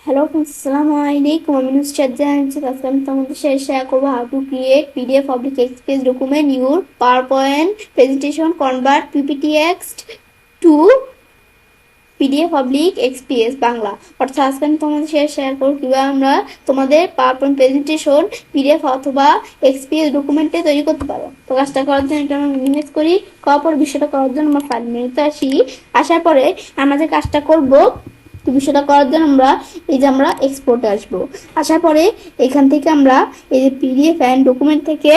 Hello friends, Assalamualaikum. I'm Nusrat Jahan. আজকে আমি তোমাদের সাথে শেয়ার করবো how to create PDF public express document your PowerPoint presentation convert PPTX to PDF public XPS Bangla. অর্থাৎ আজকে আমি তোমাদের সাথে শেয়ার করবো কিভাবে আমরা তোমাদের PowerPoint presentation PDF অথবা XPS ডকুমেন্টে তৈরি করতে পারো। তো কাজটা করার জন্য এটা আমরা মিনিমাইজ করি, করার পর বিষয়টা করার জন্য আমরা ফাইল মেনুতে আসার পরে আমরা যে কাজটা করবো তো বিষয়টা করার জন্য আমরা এই যে আমরা এক্সপোর্টে আসবো। আসার পরে এখান থেকে আমরা এই যে পিডিএফ অ্যান্ড ডকুমেন্ট থেকে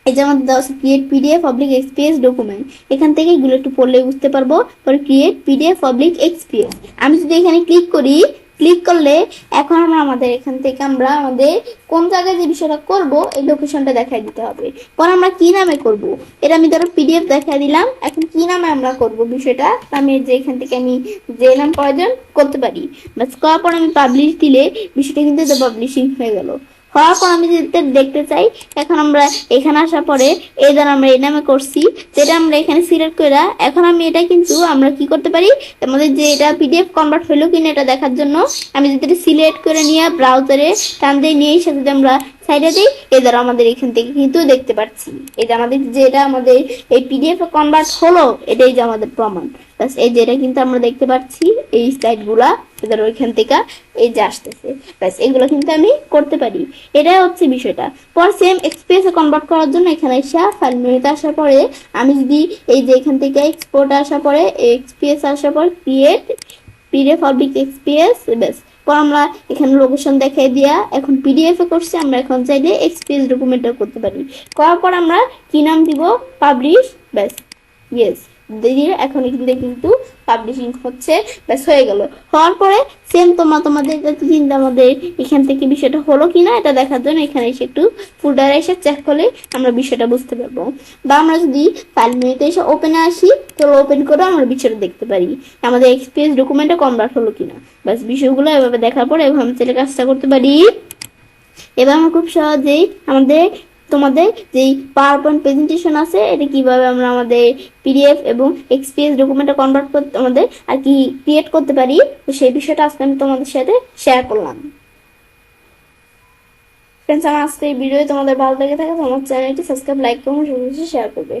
এই যে আমাদের দেওয়া আছে create PDF public XPS document, এখান থেকে এগুলো একটু পড়লে বুঝতে পারবো। পরে ক্রিয়েট পিডিএফ পাবলিক এক্সপিএস আমি যদি এখানে ক্লিক করি, ক্লিক করলে এখন আমরা আমাদের এখান থেকে আমরা আমাদের কোন জায়গায় যে বিষয়টা করব এই লোকেশনটা দেখাই দিতে হবে। পরে আমরা কি নামে করব এটা আমি ধরো পিডিএফ দেখাই দিলাম, এখন কি নামে আমরা করব বিষয়টা আমি যে এখান থেকে আমি যে নাম প্রয়োজন করতে পারি। বাস করার পর আমি পাবলিশ দিলে বিষয়টা কিন্তু পাবলিশিং হয়ে গেল। হওয়ার পর আমি যদি দেখতে চাই, এখন আমরা এখানে আসার পরে এই দ্বারা আমরা এই নামে করছি যেটা আমরা এখানে সিলেক্ট করে এখন আমি এটা কিন্তু আমরা কি করতে পারি আমাদের যে এটা পিডিএফ কনভার্ট হলো কিনা এটা দেখার জন্য আমি যদি এটা সিলেক্ট করে নিয়ে ব্রাউজারে টান দিয়ে নিয়ে এসে যদি আমরা সাইডে দিই এই দ্বারা আমাদের এখান থেকে কিন্তু দেখতে পাচ্ছি এটা আমাদের যেটা আমাদের এই পিডিএফ কনভার্ট হলো এটাই যে আমাদের প্রমাণ। এই যেটা কিন্তু আমরা দেখতে পাচ্ছি এই সাইটগুলা এদের ওইখান থেকে এই যে আসতেছে, ব্যাস এগুলো কিন্তু আমি করতে পারি। এটাই হচ্ছে বিষয়টা। পর সেম এক্সপিএস কনভার্ট করার জন্য এখানে এসে ফাইল মেনুতে আসার পরে আমি যদি এই যে এখান থেকে এক্সপোর্ট আসার পরে এক্সপিএস আসার পর ক্রিয়েট পিডিএফ পাবলিক এক্সপিএস, ব্যাস পর আমরা এখানে লোকেশন দেখাই দিয়া এখন পিডিএফ এ করছি, আমরা এখন চাইলে এক্সপিএস ডকুমেন্টও করতে পারি। করার পর আমরা কি নাম দিব পাবলিশ, ব্যাস ইয়েস দিয়ে এখন কিন্তু পাবলিশিং হচ্ছে, ব্যাস হয়ে গেল। হওয়ার পরে সেম তোমাদের চিন্তা আমাদের এখান থেকে বিষয়টা হলো কিনা এটা দেখার জন্য এখানে এসে একটু ফোল্ডারে এসে চেক করলে আমরা বিষয়টা বুঝতে পারবো। বা আমরা যদি ফাইল মেনুতে এসে ওপেনে আসি তো ওপেন করে আমরা বিষয়টা দেখতে পারি আমাদের এক্সপিএস ডকুমেন্টে কনভার্ট হলো কিনা। ব্যাস বিষয়গুলো এভাবে দেখার পরে এভাবে আমি চাইলে কাজটা করতে পারি। এবার আমরা খুব সহজেই আমাদের তোমাদের যেই পাওয়ারপয়েন্ট প্রেজেন্টেশন আছে এটা কিভাবে আমরা আমাদের পিডিএফ এবং এক্সপিএস ডকুমেন্টে কনভার্ট করতে আমাদের আর কি ক্রিয়েট করতে পারি তো সেই বিষয়টা আজকে আমি তোমাদের সাথে শেয়ার করলাম। ফ্রেন্ডস, আমার আজকে এই ভিডিও তোমাদের ভালো লেগে থাকে আমার চ্যানেলটি সাবস্ক্রাইব, লাইক, কমেন্ট, শেয়ার করবে।